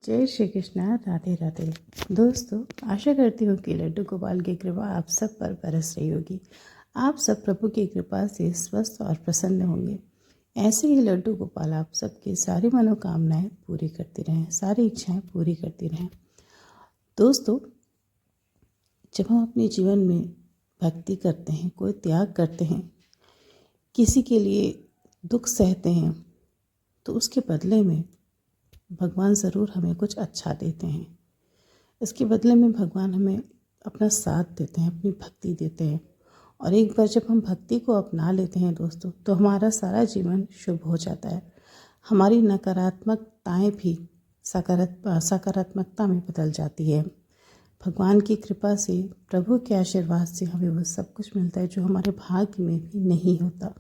जय श्री कृष्णा। राधे राधे। दोस्तों, आशा करती हूँ कि लड्डू गोपाल की कृपा आप सब पर बरस रही होगी। आप सब प्रभु की कृपा से स्वस्थ और प्रसन्न होंगे। ऐसे ही लड्डू गोपाल आप सबकी सारी मनोकामनाएं पूरी करती रहें, सारी इच्छाएं पूरी करती रहें। दोस्तों, जब हम अपने जीवन में भक्ति करते हैं, कोई त्याग करते हैं, किसी के लिए दुख सहते हैं, तो उसके बदले में भगवान ज़रूर हमें कुछ अच्छा देते हैं। इसके बदले में भगवान हमें अपना साथ देते हैं, अपनी भक्ति देते हैं। और एक बार जब हम भक्ति को अपना लेते हैं दोस्तों, तो हमारा सारा जीवन शुभ हो जाता है। हमारी नकारात्मकताएं भी सकारात्मकता में बदल जाती है। भगवान की कृपा से, प्रभु के आशीर्वाद से हमें वो सब कुछ मिलता है जो हमारे भाग्य में भी नहीं होता।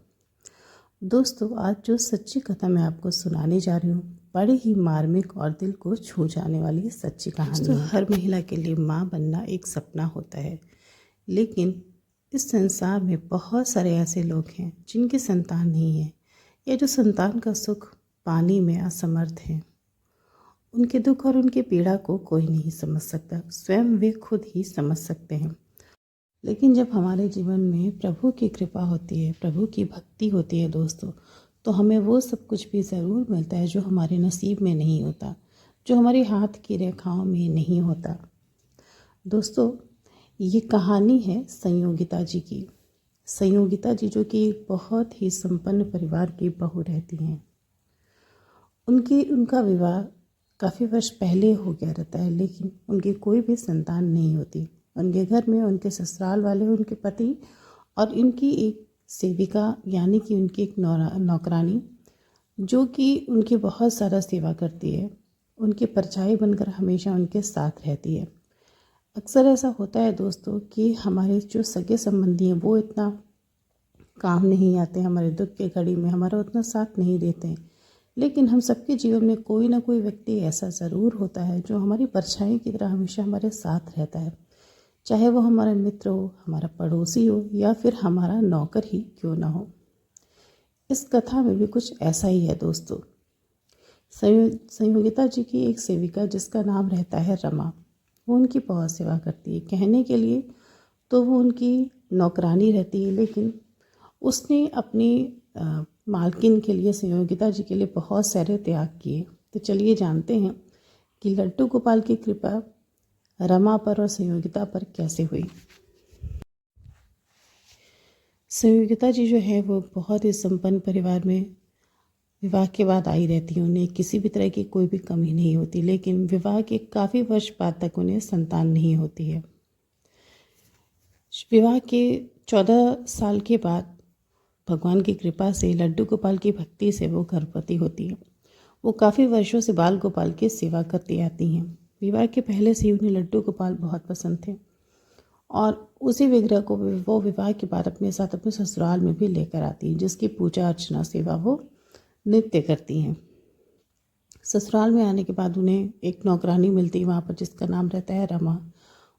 दोस्तों, आज जो सच्ची कथा मैं आपको सुनाने जा रही हूँ, बड़ी ही मार्मिक और दिल को छू जाने वाली सच्ची कहानी है। हर महिला के लिए माँ बनना एक सपना होता है, लेकिन इस संसार में बहुत सारे ऐसे लोग हैं जिनकी संतान नहीं है, या जो संतान का सुख पाने में असमर्थ हैं। उनके दुख और उनकी पीड़ा को कोई नहीं समझ सकता, स्वयं वे खुद ही समझ सकते हैं। लेकिन जब हमारे जीवन में प्रभु की कृपा होती है, प्रभु की भक्ति होती है दोस्तों, तो हमें वो सब कुछ भी ज़रूर मिलता है जो हमारे नसीब में नहीं होता, जो हमारे हाथ की रेखाओं में नहीं होता। दोस्तों, ये कहानी है संयोगिता जी की। संयोगिता जी जो कि एक बहुत ही संपन्न परिवार की बहू रहती हैं। उनका विवाह काफ़ी वर्ष पहले हो गया रहता है, लेकिन उनकी कोई भी संतान नहीं होती। उनके घर में उनके ससुराल वाले, उनके पति और इनकी एक सेविका यानी कि उनकी एक नौकरानी, जो कि उनकी बहुत सारा सेवा करती है, उनकी परछाई बनकर हमेशा उनके साथ रहती है। अक्सर ऐसा होता है दोस्तों कि हमारे जो सगे संबंधी हैं वो इतना काम नहीं आते, हमारे दुख के घड़ी में हमारा उतना साथ नहीं देते हैं। लेकिन हम सबके जीवन में कोई ना कोई व्यक्ति ऐसा ज़रूर होता है जो हमारी परछाई की तरह हमेशा हमारे साथ रहता है, चाहे वो हमारा मित्र हो, हमारा पड़ोसी हो, या फिर हमारा नौकर ही क्यों ना हो। इस कथा में भी कुछ ऐसा ही है दोस्तों। संयोगिता जी की एक सेविका जिसका नाम रहता है रमा, वो उनकी बहुत सेवा करती है। कहने के लिए तो वो उनकी नौकरानी रहती है, लेकिन उसने अपनी मालकिन के लिए, संयोगिता जी के लिए बहुत सारे त्याग किए। तो चलिए जानते हैं कि लड्डू गोपाल की कृपा रमा पर और संयोगिता पर कैसे हुई। संयोगिता जी जो है वो बहुत ही संपन्न परिवार में विवाह के बाद आई रहती हैं। उन्हें किसी भी तरह की कोई भी कमी नहीं होती, लेकिन विवाह के काफ़ी वर्ष बाद तक उन्हें संतान नहीं होती है। विवाह के 14 साल के बाद भगवान की कृपा से, लड्डू गोपाल की भक्ति से वो गर्भवती होती है। वो काफ़ी वर्षों से बाल गोपाल की सेवा करती आती हैं। विवाह के पहले से ही उन्हें लड्डू गोपाल बहुत पसंद थे, और उसी विग्रह को वो विवाह के बाद अपने साथ अपने ससुराल में भी लेकर आती हैं, जिसकी पूजा अर्चना सेवा वो नित्य करती हैं। ससुराल में आने के बाद उन्हें एक नौकरानी मिलती है वहाँ पर, जिसका नाम रहता है रमा।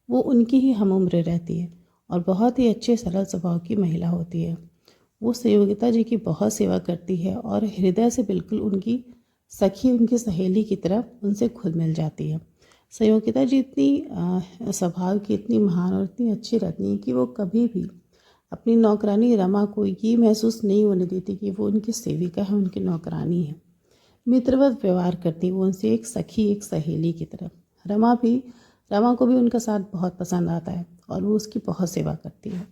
वो उनकी ही हम उम्र रहती है और बहुत ही अच्छे सरल स्वभाव की महिला होती है। वो संयोगिता जी की बहुत सेवा करती है और हृदय से बिल्कुल उनकी सखी, उनकी सहेली की तरह उनसे खुद मिल जाती है। संयोगिता जी इतनी स्वभाव की, इतनी महान और इतनी अच्छी रहती हैं कि वो कभी भी अपनी नौकरानी रमा को ये महसूस नहीं होने देती कि वो उनकी सेविका है, उनकी नौकरानी है। मित्रवत व्यवहार करती, वो उनसे एक सखी, एक सहेली की तरह। रमा को भी उनका साथ बहुत पसंद आता है और वो उसकी बहुत सेवा करती है।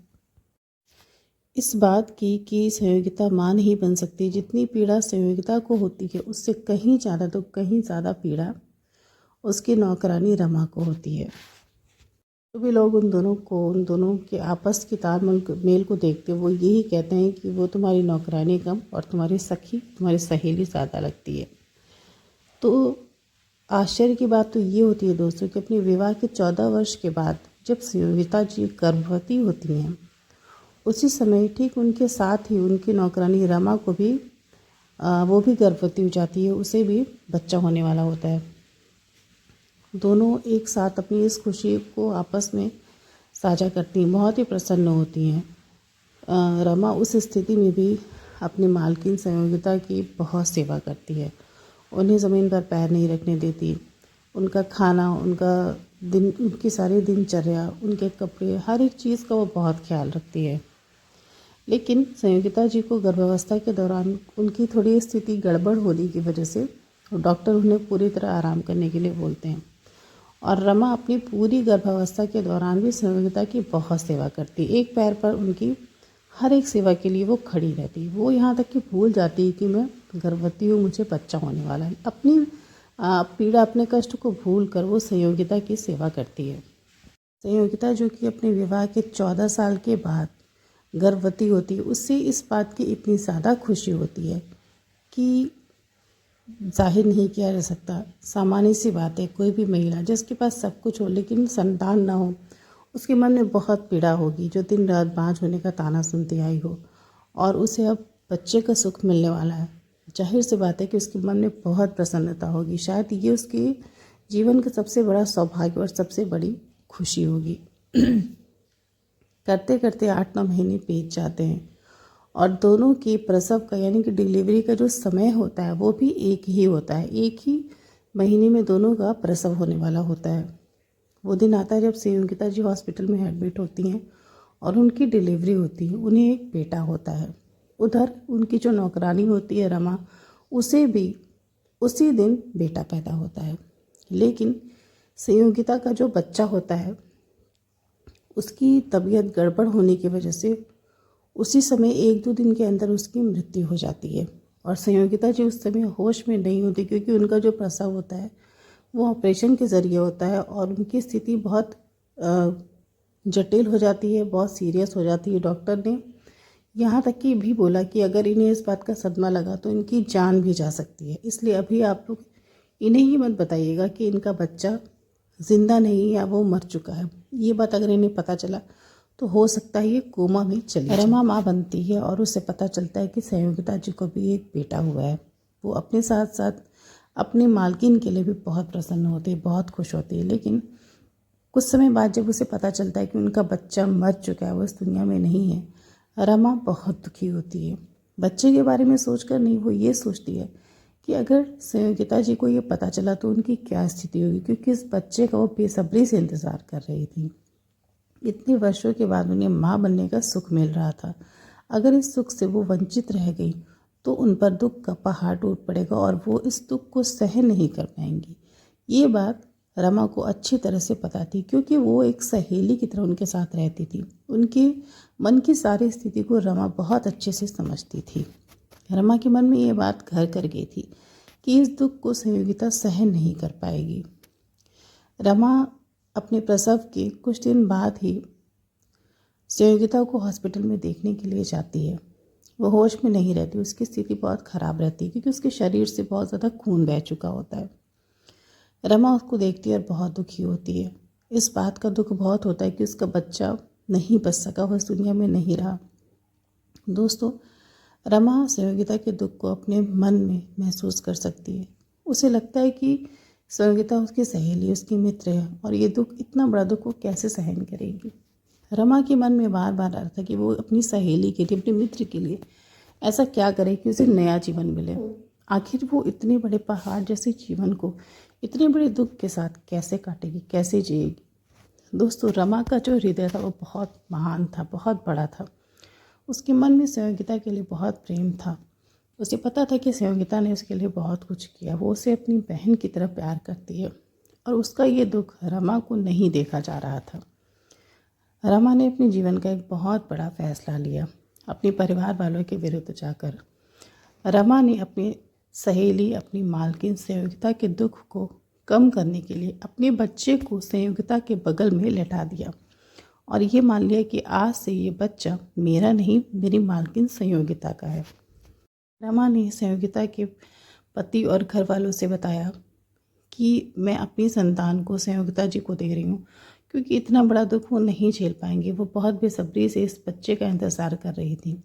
इस बात की कि संयोगिता माँ नहीं बन सकती, जितनी पीड़ा संयोगिता को होती है उससे कहीं ज़्यादा, तो कहीं ज़्यादा पीड़ा उसकी नौकरानी रमा को होती है। तो भी लोग उन दोनों के आपस की तालमेल को देखते वो यही कहते हैं कि वो तुम्हारी नौकरानी कम और तुम्हारी सखी, तुम्हारी सहेली ज़्यादा लगती है। तो आश्चर्य की बात तो ये होती है दोस्तों कि अपने विवाह के 14 वर्ष के बाद जब संयोगिता जी गर्भवती होती हैं, उसी समय ठीक उनके साथ ही उनकी नौकरानी रमा को भी वो भी गर्भवती हो जाती है, उसे भी बच्चा होने वाला होता है। दोनों एक साथ अपनी इस खुशी को आपस में साझा करती हैं, बहुत ही प्रसन्न होती हैं। रमा उस स्थिति में भी अपनी मालकिन संयोगिता की बहुत सेवा करती है, उन्हें ज़मीन पर पैर नहीं रखने देती, उनका खाना, उनका दिन, उनकी सारी दिनचर्या, उनके कपड़े, हर एक चीज़ का वो बहुत ख्याल रखती है। लेकिन संयोगिता जी को गर्भावस्था के दौरान उनकी थोड़ी स्थिति गड़बड़ होने की वजह से डॉक्टर उन्हें पूरी तरह आराम करने के लिए बोलते हैं। और रमा अपनी पूरी गर्भावस्था के दौरान भी संयोगिता की बहुत सेवा करती। एक पैर पर उनकी हर एक सेवा के लिए वो खड़ी रहती। वो यहाँ तक कि भूल जाती है कि मैं गर्भवती हूँ, मुझे बच्चा होने वाला है। अपनी पीड़ा, अपने कष्ट को भूल कर वो संयोगिता की सेवा करती है। संयोगिता जो कि अपने विवाह के 14 साल के बाद गर्भवती होती है, उससे इस बात की इतनी ज़्यादा खुशी होती है कि जाहिर नहीं किया जा सकता। सामान्य सी बात है, कोई भी महिला जिसके पास सब कुछ हो लेकिन संतान ना हो, उसके मन में बहुत पीड़ा होगी, जो दिन रात बाँझ होने का ताना सुनती आई हो और उसे अब बच्चे का सुख मिलने वाला है। जाहिर सी बात है कि उसके मन में बहुत प्रसन्नता होगी। शायद ये उसके जीवन का सबसे बड़ा सौभाग्य और सबसे बड़ी खुशी होगी। करते करते 8-9 महीने बीत जाते हैं और दोनों की प्रसव का यानी कि डिलीवरी का जो समय होता है वो भी एक ही होता है। एक ही महीने में दोनों का प्रसव होने वाला होता है। वो दिन आता है जब संयोगिता जी हॉस्पिटल में एडमिट होती हैं और उनकी डिलीवरी होती है। उन्हें एक बेटा होता है। उधर उनकी जो नौकरानी होती है रमा, उसे भी उसी दिन बेटा पैदा होता है। लेकिन संयोगिता का जो बच्चा होता है उसकी तबीयत गड़बड़ होने की वजह से उसी समय 1-2 दिन के अंदर उसकी मृत्यु हो जाती है। और संयोगिता जी उस समय होश में नहीं होती, क्योंकि उनका जो प्रसव होता है वो ऑपरेशन के ज़रिए होता है और उनकी स्थिति बहुत जटिल हो जाती है, बहुत सीरियस हो जाती है। डॉक्टर ने यहाँ तक कि भी बोला कि अगर इन्हें इस बात का सदमा लगा तो इनकी जान भी जा सकती है। इसलिए अभी आप लोग इन्हें ये मत बताइएगा कि इनका बच्चा ज़िंदा नहीं या वो मर चुका है। ये बात अगर इन्हें पता चला तो हो सकता है ये कोमा में चली जाए। रमा माँ बनती है और उसे पता चलता है कि संयोगिता जी को भी एक बेटा हुआ है। वो अपने साथ साथ अपनी मालकिन के लिए भी बहुत प्रसन्न होती है, बहुत खुश होती है। लेकिन कुछ समय बाद जब उसे पता चलता है कि उनका बच्चा मर चुका है, वो इस दुनिया में नहीं है, रमा बहुत दुखी होती है। बच्चे के बारे में सोचकर नहीं, वो ये सोचती है कि अगर संयोगिता जी को ये पता चला तो उनकी क्या स्थिति होगी, क्योंकि इस बच्चे का वो बेसब्री से इंतज़ार कर रही थी। इतने वर्षों के बाद उन्हें माँ बनने का सुख मिल रहा था। अगर इस सुख से वो वंचित रह गई तो उन पर दुख का पहाड़ टूट पड़ेगा और वो इस दुख को सहन नहीं कर पाएंगी। ये बात रमा को अच्छी तरह से पता थी, क्योंकि वो एक सहेली की तरह उनके साथ रहती थी। उनके मन की सारी स्थिति को रमा बहुत अच्छे से समझती थी। रमा के मन में ये बात घर कर गई थी कि इस दुख को संयोगिता सहन नहीं कर पाएगी। रमा अपने प्रसव के कुछ दिन बाद ही संयोगिता को हॉस्पिटल में देखने के लिए जाती है। वो होश में नहीं रहती, उसकी स्थिति बहुत ख़राब रहती है, क्योंकि उसके शरीर से बहुत ज़्यादा खून बह चुका होता है। रमा उसको देखती है और बहुत दुखी होती है। इस बात का दुख बहुत होता है कि उसका बच्चा नहीं बच सका, वो इस दुनिया में नहीं रहा। दोस्तों, रमा संयोगिता के दुख को अपने मन में महसूस कर सकती है। उसे लगता है कि संयोगिता उसकी सहेली, उसकी मित्र है और ये दुख, इतना बड़ा दुख वो कैसे सहन करेगी। रमा के मन में बार बार आ रहा था कि वो अपनी सहेली के लिए, अपने मित्र के लिए ऐसा क्या करे कि उसे नया जीवन मिले। आखिर वो इतने बड़े पहाड़ जैसे जीवन को इतने बड़े दुख के साथ कैसे काटेगी, कैसे जिएगी। दोस्तों, रमा का जो हृदय था वो बहुत महान था, बहुत बड़ा था। उसके मन में संयोगिता के लिए बहुत प्रेम था। उसे पता था कि संयोगिता ने उसके लिए बहुत कुछ किया। वो उसे अपनी बहन की तरह प्यार करती है और उसका ये दुख रमा को नहीं देखा जा रहा था। रमा ने अपने जीवन का एक बहुत बड़ा फैसला लिया, अपने परिवार वालों के विरुद्ध जाकर। रमा ने अपनी सहेली, अपनी मालकिन संयोगिता के दुख को कम करने के लिए अपने बच्चे को संयोगिता के बगल में लेटा दिया और ये मान लिया कि आज से ये बच्चा मेरा नहीं, मेरी मालकिन संयोगिता का है। रमा ने संयोगिता के पति और घर वालों से बताया कि मैं अपनी संतान को संयोगिता जी को दे रही हूँ, क्योंकि इतना बड़ा दुख वो नहीं झेल पाएंगे। वो बहुत बेसब्री से इस बच्चे का इंतज़ार कर रही थी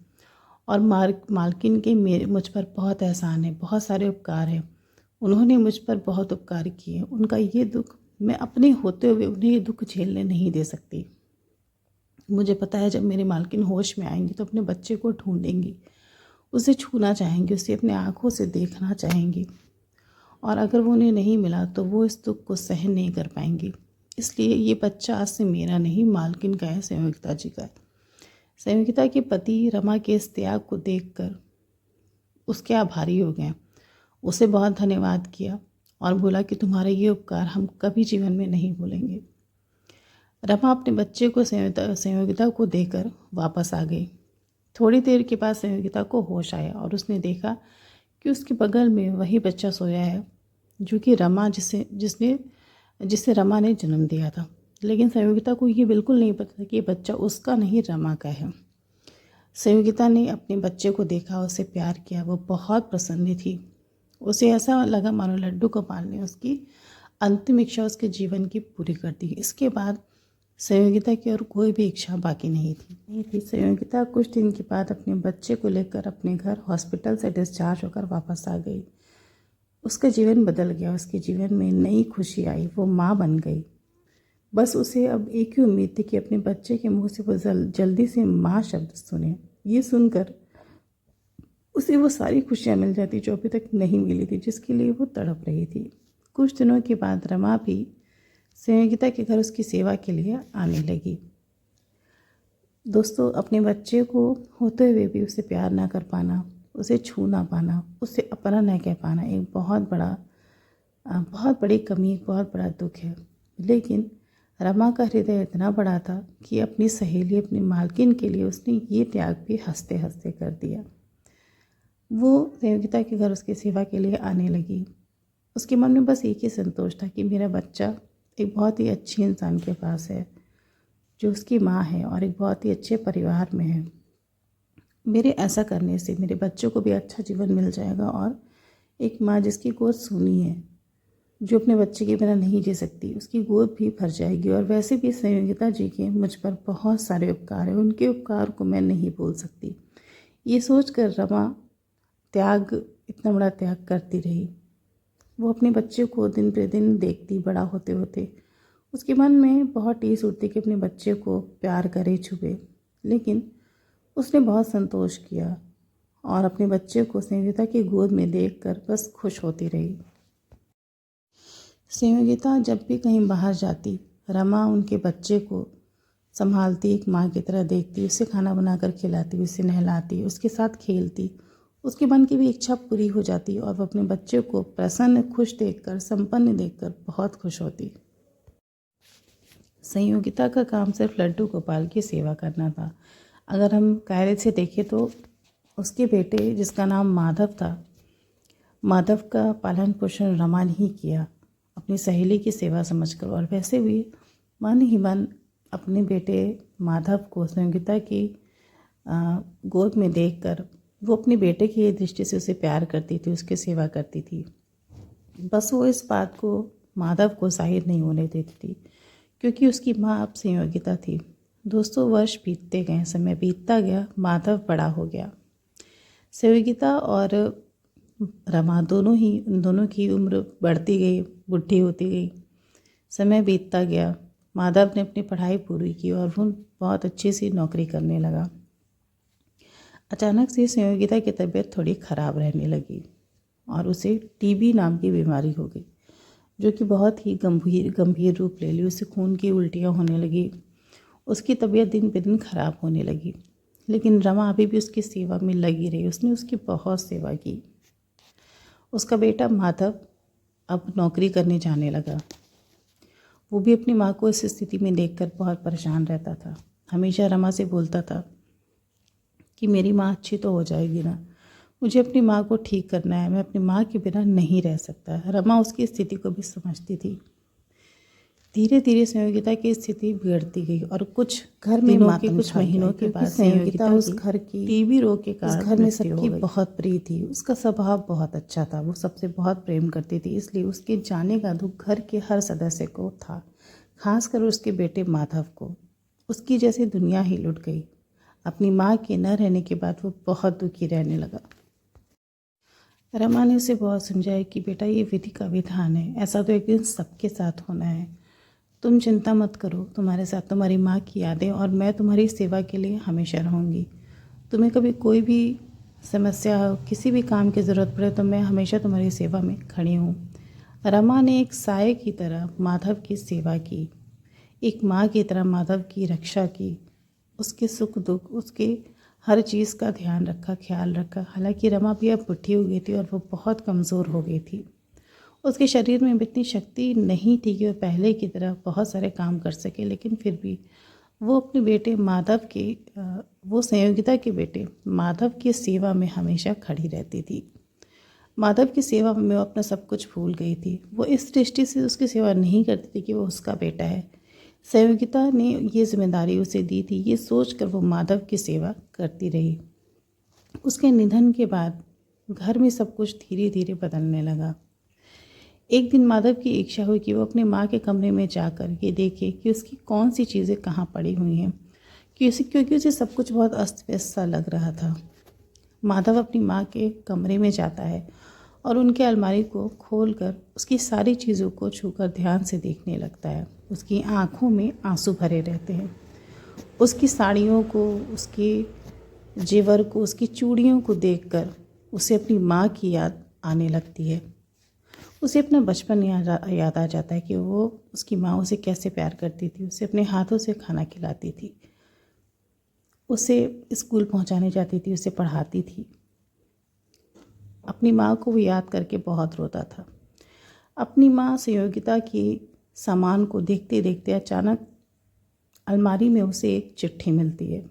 और मालकिन के मुझ पर बहुत एहसान है, बहुत सारे उपकार हैं। उन्होंने मुझ पर बहुत उपकार किए। उनका ये दुख मैं अपने होते हुए उन्हें ये दुख झेलने नहीं दे सकती। मुझे पता है जब मेरी मालकिन होश में आएंगी तो अपने बच्चे को ढूंढेंगी, उसे छूना चाहेंगी, उसे अपने आँखों से देखना चाहेंगी और अगर वो उन्हें नहीं मिला तो वो इस दुख को सहन नहीं कर पाएंगी। इसलिए ये बच्चा आज से मेरा नहीं, मालकिन का है, संयोगिता जी का है। संयोगिता के पति रमा के इस त्याग को देखकर उसके आभारी हो गए, उसे बहुत धन्यवाद किया और बोला कि तुम्हारा ये उपकार हम कभी जीवन में नहीं भूलेंगे। रमा अपने बच्चे को संयोगिता को देकर वापस आ गई। थोड़ी देर के बाद संयोगिता को होश आया और उसने देखा कि उसके बगल में वही बच्चा सोया है जो कि रमा जिसे रमा ने जन्म दिया था। लेकिन संयोगिता को ये बिल्कुल नहीं पता था कि ये बच्चा उसका नहीं, रमा का है। संयोगिता ने अपने बच्चे को देखा, उसे प्यार किया, वो बहुत प्रसन्न थी। उसे ऐसा लगा मानो लड्डू गोपाल ने उसकी अंतिम इच्छा उसके जीवन की पूरी कर दी। इसके बाद संयोगिता की और कोई भी इच्छा बाकी नहीं थी। संयोगिता कुछ दिन के बाद अपने बच्चे को लेकर अपने घर हॉस्पिटल से डिस्चार्ज होकर वापस आ गई। उसका जीवन बदल गया, उसके जीवन में नई खुशी आई, वो माँ बन गई। बस उसे अब एक ही उम्मीद थी कि अपने बच्चे के मुंह से वो जल्दी से माँ शब्द सुने। ये सुनकर उसे वो सारी खुशियाँ मिल जाती जो अभी तक नहीं मिली थी, जिसके लिए वो तड़प रही थी। कुछ दिनों के बाद रमा भी संयोगिता के घर उसकी सेवा के लिए आने लगी। दोस्तों, अपने बच्चे को होते हुए भी उसे प्यार ना कर पाना, उसे छू ना पाना, उसे अपना न कह पाना एक बहुत बड़ी कमी, एक बहुत बड़ा दुख है। लेकिन रमा का हृदय इतना बड़ा था कि अपनी सहेली, अपनी मालकिन के लिए उसने ये त्याग भी हंसते हंसते कर दिया। वो संयोगिता के घर उसकी सेवा के लिए आने लगी। उसके मन में बस एक ही संतोष था कि मेरा बच्चा एक बहुत ही अच्छी इंसान के पास है जो उसकी माँ है और एक बहुत ही अच्छे परिवार में है। मेरे ऐसा करने से मेरे बच्चों को भी अच्छा जीवन मिल जाएगा और एक माँ जिसकी गोद सूनी है, जो अपने बच्चे के बिना नहीं जी सकती, उसकी गोद भी भर जाएगी। और वैसे भी संयोगिता जी के मुझ पर बहुत सारे उपकार हैं, उनके उपकार को मैं नहीं भूल सकती। ये सोचकर रमा इतना बड़ा त्याग करती रही। वो अपने बच्चे को दिन प्रतिदिन देखती बड़ा होते होते। उसके मन में बहुत टीस उठती कि अपने बच्चे को प्यार करे, छुपे। लेकिन उसने बहुत संतोष किया और अपने बच्चे को संयोगिता की गोद में देखकर बस खुश होती रही। संयोगिता जब भी कहीं बाहर जाती, रमा उनके बच्चे को संभालती, एक माँ की तरह देखती, उसे खाना बनाकर खिलाती, उसे नहलाती, उसके साथ खेलती। उसके मन की भी इच्छा पूरी हो जाती और वो अपने बच्चे को प्रसन्न, खुश देखकर, संपन्न देखकर बहुत खुश होती। संयोगिता का काम सिर्फ लड्डू गोपाल की सेवा करना था। अगर हम कायदे से देखें तो उसके बेटे, जिसका नाम माधव था, माधव का पालन पोषण रमा ने ही किया अपनी सहेली की सेवा समझकर। और वैसे भी मन ही मन अपने बेटे माधव को संयोगिता की गोद में देखकर वो अपने बेटे की दृष्टि से उसे प्यार करती थी, उसकी सेवा करती थी। बस वो इस बात को माधव को जाहिर नहीं होने देती थी क्योंकि उसकी माँ अब संयोगिता थी। दोस्तों, वर्ष बीतते गए, समय बीतता गया, माधव बड़ा हो गया। संयोगिता और रमा उन दोनों की उम्र बढ़ती गई, बुढ़ी होती गई। समय बीतता गया, माधव ने अपनी पढ़ाई पूरी की और वो बहुत अच्छी सी नौकरी करने लगा। अचानक से संयोगिता की तबीयत थोड़ी ख़राब रहने लगी और उसे टीबी नाम की बीमारी हो गई, जो कि बहुत ही गंभीर रूप ले ली। उसे खून की उल्टियाँ होने लगी, उसकी तबीयत दिन पे दिन ख़राब होने लगी। लेकिन रमा अभी भी उसकी सेवा में लगी रही, उसने उसकी बहुत सेवा की। उसका बेटा माधव अब नौकरी करने जाने लगा। वो भी अपनी माँ को इस स्थिति में देखकर बहुत परेशान रहता था। हमेशा रमा से बोलता था कि मेरी माँ अच्छी तो हो जाएगी ना, मुझे अपनी माँ को ठीक करना है, मैं अपनी माँ के बिना नहीं रह सकता। रमा उसकी स्थिति को भी समझती थी। धीरे धीरे संयोगिता की स्थिति बिगड़ती गई और कुछ घर में कुछ महीनों के बाद संयोगिता उस घर की टीबी रोग के कारण घर में सबकी बहुत प्रिय थी। उसका स्वभाव बहुत अच्छा था, वो सबसे बहुत प्रेम करती थी, इसलिए उसके जाने का दुख घर के हर सदस्य को था, खासकर उसके बेटे माधव को। उसकी जैसे दुनिया ही लुट गई। अपनी माँ के न रहने के बाद वो बहुत दुखी रहने लगा। रमा ने उसे बहुत समझाया कि बेटा, ये विधि का विधान है, ऐसा तो एक दिन सबके साथ होना है, तुम चिंता मत करो, तुम्हारे साथ तुम्हारी माँ की यादें और मैं तुम्हारी सेवा के लिए हमेशा रहूँगी। तुम्हें कभी कोई भी समस्या हो, किसी भी काम की ज़रूरत पड़े तो मैं हमेशा तुम्हारी सेवा में खड़ी हूँ। रमा ने एक साये की तरह माधव की सेवा की, एक माँ की तरह माधव की रक्षा की, उसके सुख दुख, उसके हर चीज़ का ध्यान रखा, ख्याल रखा। हालांकि रमा भी अब बुढ़ी हो गई थी और वो बहुत कमज़ोर हो गई थी। उसके शरीर में इतनी शक्ति नहीं थी कि वो पहले की तरह बहुत सारे काम कर सके, लेकिन फिर भी वो अपने बेटे माधव के वो संयोगिता के बेटे माधव की सेवा में हमेशा खड़ी रहती थी। माधव की सेवा में वो अपना सब कुछ भूल गई थी। वो इस दृष्टि से उसकी सेवा नहीं करती थी कि वो उसका बेटा है। संयोगिता ने ये जिम्मेदारी उसे दी थी, ये सोचकर वो माधव की सेवा करती रही। उसके निधन के बाद घर में सब कुछ धीरे धीरे बदलने लगा। एक दिन माधव की इच्छा हुई कि वो अपनी माँ के कमरे में जाकर ये देखे कि उसकी कौन सी चीज़ें कहाँ पड़ी हुई हैं, क्योंकि उसे सब कुछ बहुत अस्त व्यस्त सा लग रहा था। माधव अपनी माँ के कमरे में जाता है और उनके अलमारी को खोलकर उसकी सारी चीज़ों को छूकर ध्यान से देखने लगता है। उसकी आँखों में आंसू भरे रहते हैं। उसकी साड़ियों को, उसके जेवर को, उसकी चूड़ियों को देखकर उसे अपनी माँ की याद आने लगती है। उसे अपना बचपन याद आ जाता है कि वो उसकी माँ उसे कैसे प्यार करती थी, उसे अपने हाथों से खाना खिलाती थी, उसे स्कूल पहुंचाने जाती थी, उसे पढ़ाती थी। अपनी माँ को वो याद करके बहुत रोता था। अपनी माँ संयोगिता के सामान को देखते देखते अचानक अलमारी में उसे एक चिट्ठी मिलती है।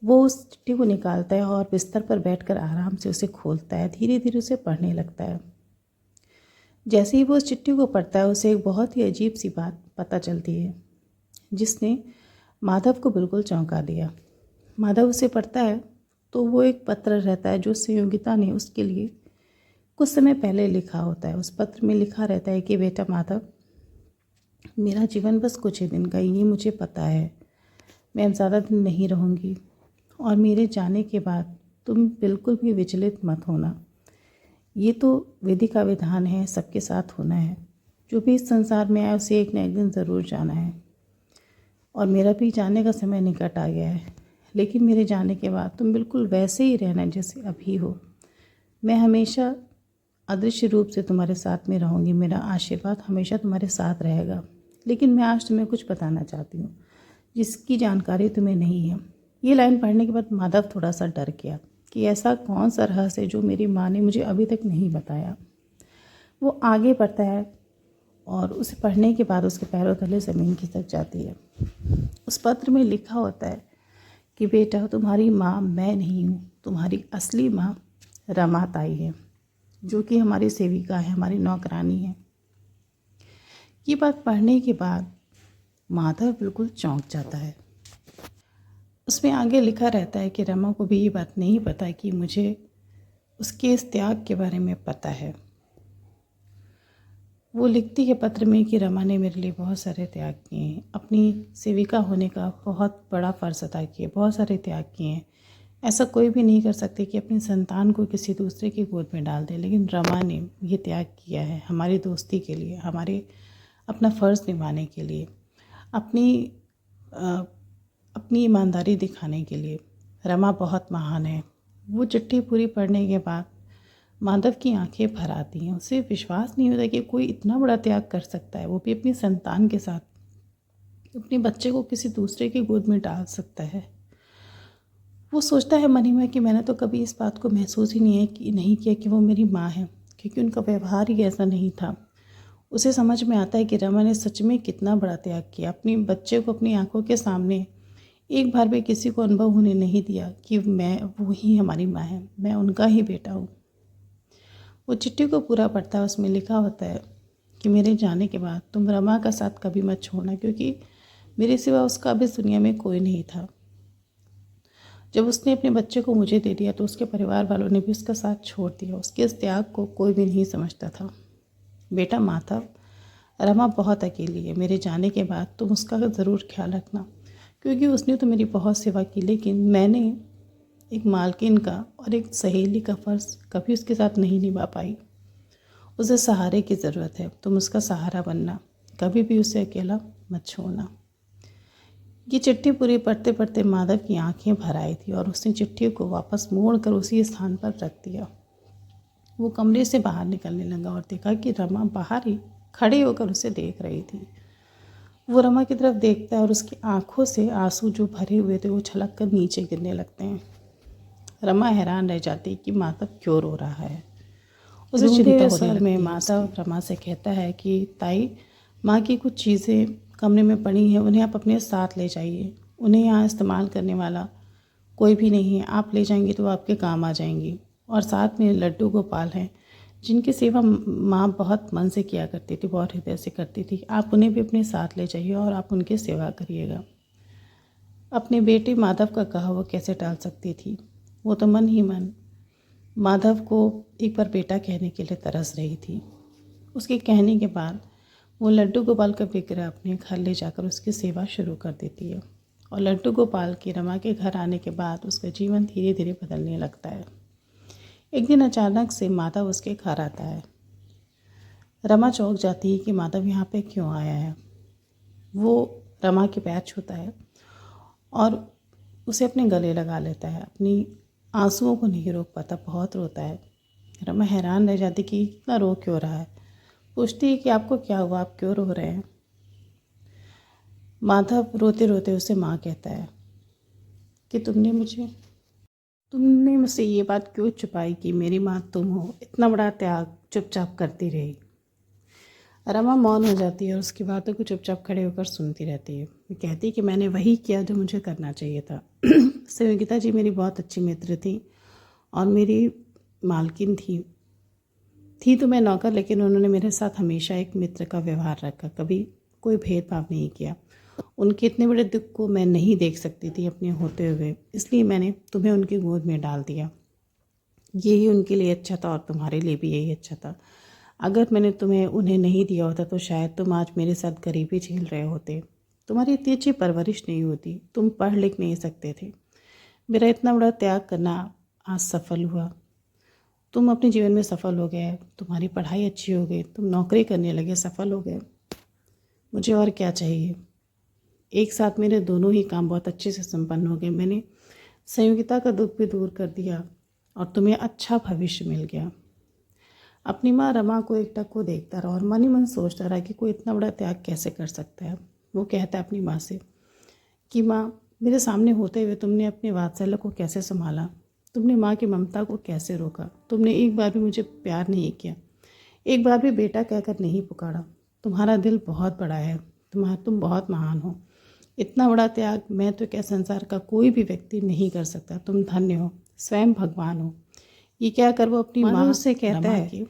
वो उस चिट्ठी को निकालता है और बिस्तर पर बैठकर आराम से उसे खोलता है, धीरे धीरे उसे पढ़ने लगता है। जैसे ही वो उस चिट्ठी को पढ़ता है उसे एक बहुत ही अजीब सी बात पता चलती है, जिसने माधव को बिल्कुल चौंका दिया। माधव उसे पढ़ता है तो वो एक पत्र रहता है जो संयोगिता ने उसके लिए कुछ समय पहले लिखा होता है। उस पत्र में लिखा रहता है कि बेटा माधव, मेरा जीवन बस कुछ ही दिन का, ये मुझे पता है। मैं अब ज़्यादा दिन नहीं रहूँगी और मेरे जाने के बाद तुम बिल्कुल भी विचलित मत होना। ये तो विधि का विधान है, सबके साथ होना है। जो भी इस संसार में आया उसे एक न एक दिन ज़रूर जाना है और मेरा भी जाने का समय निकट आ गया है। लेकिन मेरे जाने के बाद तुम बिल्कुल वैसे ही रहना जैसे अभी हो। मैं हमेशा अदृश्य रूप से तुम्हारे साथ में रहूँगी, मेरा आशीर्वाद हमेशा तुम्हारे साथ रहेगा। लेकिन मैं आज तुम्हें कुछ बताना चाहती हूँ जिसकी जानकारी तुम्हें नहीं है। ये लाइन पढ़ने के बाद माधव थोड़ा सा डर गया कि ऐसा कौन सा रहस्य है जो मेरी माँ ने मुझे अभी तक नहीं बताया। वो आगे बढ़ता है और उसे पढ़ने के बाद उसके पैरों तले ज़मीन खिसक जाती है। उस पत्र में लिखा होता है कि बेटा, तुम्हारी माँ मैं नहीं हूँ, तुम्हारी असली माँ रमा ताई है, जो कि हमारी सेविका है, हमारी नौकरानी है। ये बात पढ़ने के बाद माधव बिल्कुल चौंक जाता है। उसमें आगे लिखा रहता है कि रमा को भी ये बात नहीं पता कि मुझे उसके इस त्याग के बारे में पता है। वो लिखती है पत्र में कि रमा ने मेरे लिए बहुत सारे त्याग किए हैं, अपनी सेविका होने का बहुत बड़ा फ़र्ज़ अदा किया, बहुत सारे त्याग किए हैं। ऐसा कोई भी नहीं कर सकते कि अपनी संतान को किसी दूसरे की गोद में डाल दे, लेकिन रमा ने ये त्याग किया है हमारी दोस्ती के लिए, हमारे अपना फ़र्ज़ निभाने के लिए, अपनी ईमानदारी दिखाने के लिए। रमा बहुत महान है। वो चिट्ठी पूरी पढ़ने के बाद माधव की आंखें भर आती हैं। उसे विश्वास नहीं होता कि कोई इतना बड़ा त्याग कर सकता है, वो भी अपनी संतान के साथ, अपने बच्चे को किसी दूसरे की गोद में डाल सकता है। वो सोचता है मन ही में कि मैंने तो कभी इस बात को महसूस ही नहीं किया कि वो मेरी माँ है, क्योंकि उनका व्यवहार ही ऐसा नहीं था। उसे समझ में आता है कि रमा ने सच में कितना बड़ा त्याग किया, अपने बच्चे को अपनी आंखों के सामने एक बार भी किसी को अनुभव होने नहीं दिया कि वो ही हमारी माँ है, मैं उनका ही बेटा हूँ। वो चिट्ठी को पूरा पढ़ता है। उसमें लिखा होता है कि मेरे जाने के बाद तुम रमा का साथ कभी मत छोड़ना, क्योंकि मेरे सिवा उसका अब इस दुनिया में कोई नहीं था। जब उसने अपने बच्चे को मुझे दे दिया तो उसके परिवार वालों ने भी उसका साथ छोड़ दिया। उसके इस त्याग को कोई भी नहीं समझता था। बेटा माधव, रमा बहुत अकेली है, मेरे जाने के बाद तुम उसका ज़रूर ख्याल रखना, क्योंकि उसने तो मेरी बहुत सेवा की, लेकिन मैंने एक मालकिन का और एक सहेली का फ़र्ज़ कभी उसके साथ नहीं निभा पाई। उसे सहारे की ज़रूरत है, तुम उसका सहारा बनना, कभी भी उसे अकेला मत छोड़ना। ये चिट्ठी पूरी पढ़ते पढ़ते माधव की आंखें भर आई थी और उसने चिट्ठी को वापस मोड़कर उसी स्थान पर रख दिया। वो कमरे से बाहर निकलने लगा और देखा कि रमा बाहर ही खड़े होकर उसे देख रही थी। वो रमा की तरफ देखता है और उसकी आंखों से आंसू जो भरे हुए थे वो छलक कर नीचे गिरने लगते हैं। रमा हैरान रह जाती कि माधव क्यों रो रहा है। उसे चिंता होने में माधव रमा से कहता है कि ताई, माँ की कुछ चीज़ें कमरे में पड़ी हैं, उन्हें आप अपने साथ ले जाइए। उन्हें यहाँ इस्तेमाल करने वाला कोई भी नहीं है, आप ले जाएंगी तो आपके काम आ जाएंगी। और साथ में लड्डू गोपाल हैं जिनकी सेवा माँ बहुत मन से किया करती थी, बहुत हृदय से करती थी। आप उन्हें भी अपने साथ ले जाइए और आप उनकी सेवा करिएगा। अपने बेटे माधव का कहा वो कैसे टाल सकती थी। वो तो मन ही मन माधव को एक बार बेटा कहने के लिए तरस रही थी। उसके कहने के बाद वो लड्डू गोपाल का विग्रह अपने घर ले जाकर उसकी सेवा शुरू कर देती है। और लड्डू गोपाल की रमा के घर आने के बाद उसका जीवन धीरे धीरे बदलने लगता है। एक दिन अचानक से माधव उसके घर आता है। रमा चौंक जाती है कि माधव यहाँ पे क्यों आया है। वो रमा के पैर छूता है और उसे अपने गले लगा लेता है। अपनी आंसुओं को नहीं रोक पाता, बहुत रोता है। रमा हैरान रह जाती कि इतना रो क्यों रहा है। पूछती है कि आपको क्या हुआ, आप क्यों रो रहे हैं। माधव रोते रोते उसे माँ कहता है कि तुमने मुझसे ये बात क्यों छुपाई कि मेरी माँ तुम हो। इतना बड़ा त्याग चुपचाप करती रही। रमा मौन हो जाती है और उसकी बातों को चुपचाप खड़े होकर सुनती रहती है। वो कहती है कि मैंने वही किया जो मुझे करना चाहिए था। संयोगिता जी मेरी बहुत अच्छी मित्र थी और मेरी मालकिन थी तो मैं नौकर, लेकिन उन्होंने मेरे साथ हमेशा एक मित्र का व्यवहार रखा, कभी कोई भेदभाव नहीं किया। उनके इतने बड़े दुख को मैं नहीं देख सकती थी अपने होते हुए, इसलिए मैंने तुम्हें उनकी गोद में डाल दिया। यही उनके लिए अच्छा था और तुम्हारे लिए भी यही अच्छा था। अगर मैंने तुम्हें उन्हें नहीं दिया होता तो शायद तुम आज मेरे साथ गरीबी झेल रहे होते। तुम्हारी इतनी अच्छी परवरिश नहीं होती, तुम पढ़ लिख नहीं सकते थे। मेरा इतना बड़ा त्याग करना आज सफल हुआ। तुम अपने जीवन में सफल हो गए, तुम्हारी पढ़ाई अच्छी हो गई, तुम नौकरी करने लगे, सफल हो गए। मुझे और क्या चाहिए। एक साथ मेरे दोनों ही काम बहुत अच्छे से संपन्न हो गए। मैंने संयोगिता का दुख भी दूर कर दिया और तुम्हें अच्छा भविष्य मिल गया। अपनी माँ रमा को एकटक को देखता रहा और मन ही मन सोचता रहा कि कोई इतना बड़ा त्याग कैसे कर सकता है। वो कहता है अपनी माँ से कि माँ, मेरे सामने होते हुए तुमने अपने वात्सल्य को कैसे संभाला, तुमने माँ की ममता को कैसे रोका, तुमने एक बार भी मुझे प्यार नहीं किया, एक बार भी बेटा कहकर नहीं पुकारा। तुम्हारा दिल बहुत बड़ा है, तुम बहुत महान हो। इतना बड़ा त्याग मैं तो क्या संसार का कोई भी व्यक्ति नहीं कर सकता। तुम धन्य हो, स्वयं भगवान हो। ये क्या कर वो अपनी माँ से कहता है कि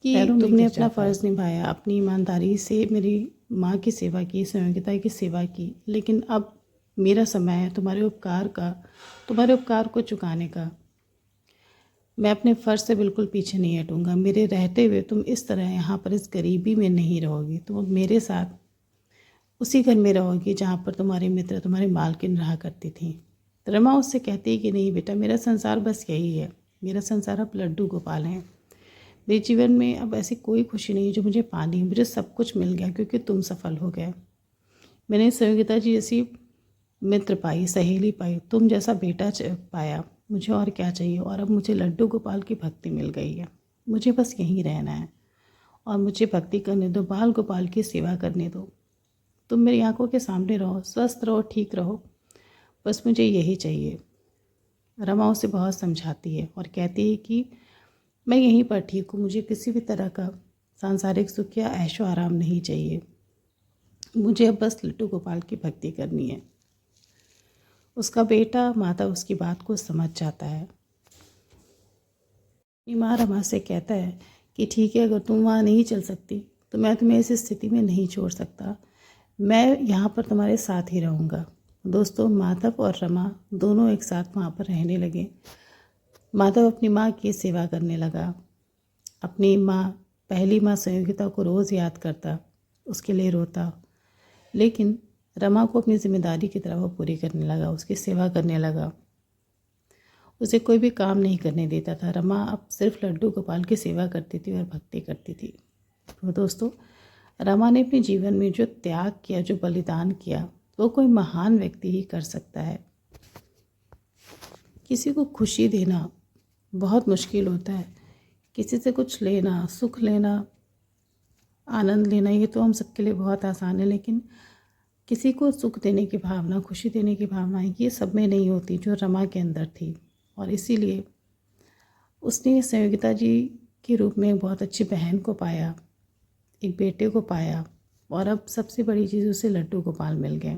तुमने अपना फ़र्ज़ निभाया, अपनी ईमानदारी से मेरी माँ की सेवा की, संयोगिता की सेवा की, लेकिन अब मेरा समय है तुम्हारे उपकार को चुकाने का। मैं अपने फ़र्ज़ से बिल्कुल पीछे नहीं हटूँगा। मेरे रहते हुए तुम इस तरह यहाँ पर इस गरीबी में नहीं रहोगी। तुम मेरे साथ उसी घर में रहोगी जहाँ पर तुम्हारे मित्र, तुम्हारी मालकिन रहा करती थी। रमा उससे कहती है कि नहीं बेटा, मेरा संसार बस यही है। मेरा संसार अब लड्डू गोपाल हैं। मेरे जीवन में अब ऐसी कोई खुशी नहीं जो मुझे पानी, मुझे सब कुछ मिल गया क्योंकि तुम सफल हो गए। मैंने संयोगिता जी जैसी मित्र पाई, सहेली पाई, तुम जैसा बेटा पाया। मुझे और क्या चाहिए। और अब मुझे लड्डू गोपाल की भक्ति मिल गई है। मुझे बस यहीं रहना है और मुझे भक्ति करने दो, बाल गोपाल की सेवा करने दो। तुम मेरी आंखों के सामने रहो, स्वस्थ रहो, ठीक रहो, बस मुझे यही चाहिए। रमा उसे बहुत समझाती है और कहती है कि मैं यहीं पर ठीक हूँ, मुझे किसी भी तरह का सांसारिक सुख या ऐशो आराम नहीं चाहिए। मुझे अब बस लड्डू गोपाल की भक्ति करनी है। उसका बेटा माता उसकी बात को समझ जाता है। माँ रमा से कहता है कि ठीक है, अगर तुम वहाँ नहीं चल सकती तो मैं तुम्हें इस स्थिति में नहीं छोड़ सकता। मैं यहाँ पर तुम्हारे साथ ही रहूँगा। दोस्तों, माधव और रमा दोनों एक साथ वहाँ पर रहने लगे। माधव अपनी माँ की सेवा करने लगा। अपनी माँ, पहली माँ संयोगिता को रोज़ याद करता, उसके लिए रोता, लेकिन रमा को अपनी जिम्मेदारी की तरह वो पूरी करने लगा, उसकी सेवा करने लगा। उसे कोई भी काम नहीं करने देता था। रमा अब सिर्फ लड्डू गोपाल की सेवा करती थी और भक्ति करती थी। तो दोस्तों, रमा ने अपने जीवन में जो त्याग किया, जो बलिदान किया, वो कोई महान व्यक्ति ही कर सकता है। किसी को खुशी देना बहुत मुश्किल होता है। किसी से कुछ लेना, सुख लेना, आनंद लेना, ये तो हम सबके लिए बहुत आसान है, लेकिन किसी को सुख देने की भावना, खुशी देने की भावना ये सब में नहीं होती जो रमा के अंदर थी। और इसीलिए उसने संयोगिता जी के रूप में एक बहुत अच्छी बहन को पाया, एक बेटे को पाया, और अब सबसे बड़ी चीज़ उसे लड्डू गोपाल मिल गए।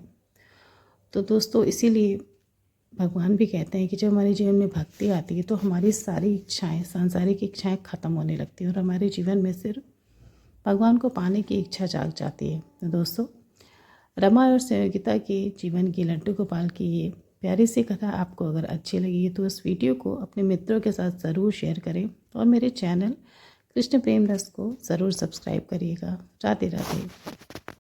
तो दोस्तों, इसीलिए भगवान भी कहते हैं कि जब हमारे जीवन में भक्ति आती है तो हमारी सारी इच्छाएं, सांसारिक इच्छाएं ख़त्म होने लगती हैं और हमारे जीवन में सिर्फ भगवान को पाने की इच्छा जाग जाती है। तो दोस्तों, रमा और संयोगिता के जीवन की, लड्डू गोपाल की ये प्यारी सी कथा आपको अगर अच्छी लगी तो इस वीडियो को अपने मित्रों के साथ ज़रूर शेयर करें और मेरे चैनल कृष्ण प्रेम रस को ज़रूर सब्सक्राइब करिएगा। राधे राधे।